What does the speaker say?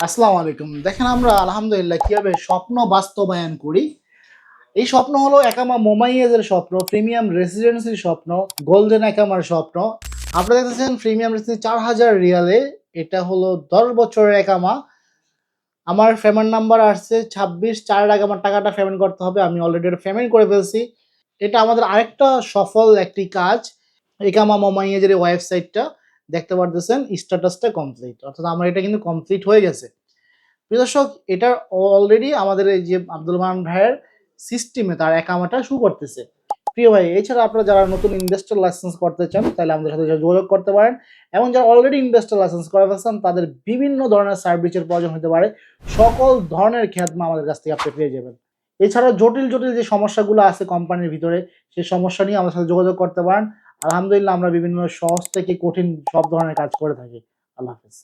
আসসালামু আলাইকুম। দেখেন আমরা আলহামদুলিল্লাহ কিভাবে স্বপ্ন বাস্তবায়ন করি। এই স্বপ্ন হলো একামা মোমাইয়েজের স্বপ্ন, প্রিমিয়াম রেসিডেন্সির স্বপ্ন, গোল্ডেন একামার স্বপ্ন। আপনারা দেখতেছেন প্রিমিয়াম রেসিডেন্সি ৪,০০০ রিয়ালে, এটা হলো ১০ বছরের একামা। আমার পেমেন্ট নাম্বার আসছে ২৬, ৪ এর আগে আমার টাকাটা পেমেন্ট করতে হবে। আমি অলরেডি এটা পেমেন্ট করে ফেলছি। এটা আমাদের আরেকটা সফল একটি কাজ। একামা মোমাইয়েজের এই ওয়েবসাইটটা দেখতে পারতেছেন স্ট্যাটাসটা কমপ্লিট। অর্থাৎ আমার এটা কিন্তু কমপ্লিট হয়ে গেছে। প্রিয় দর্শক, এটার অলরেডি আমাদের এই যে আব্দুল মান্নান ভাইয়ের সিস্টেমে তার অ্যাকাউন্টটা শো করতেছে। প্রিয় ভাই, এছাড়া আপনারা যারা নতুন ইনভেস্টর লাইসেন্স করতে চান তাহলে আমাদের সাথে যোগাযোগ করতে পারেন, এবং যারা অলরেডি ইনভেস্টর লাইসেন্স করে ফেলছেন তাদের বিভিন্ন ধরনের সার্ভিসের প্রয়োজন হতে পারে। সকল ধরনের খেদমা আমাদের কাছ থেকে আপনি পেয়ে যাবেন। এছাড়া জটিল জটিল যে সমস্যাগুলো আছে কোম্পানির ভিতরে, সেই সমস্যা নিয়ে আমাদের সাথে যোগাযোগ করতে পারেন। আলহামদুলিল্লাহ আমরা বিভিন্ন সহজ থেকে কঠিন সব ধরনের কাজ করে থাকি। আল্লাহ হাফেজ।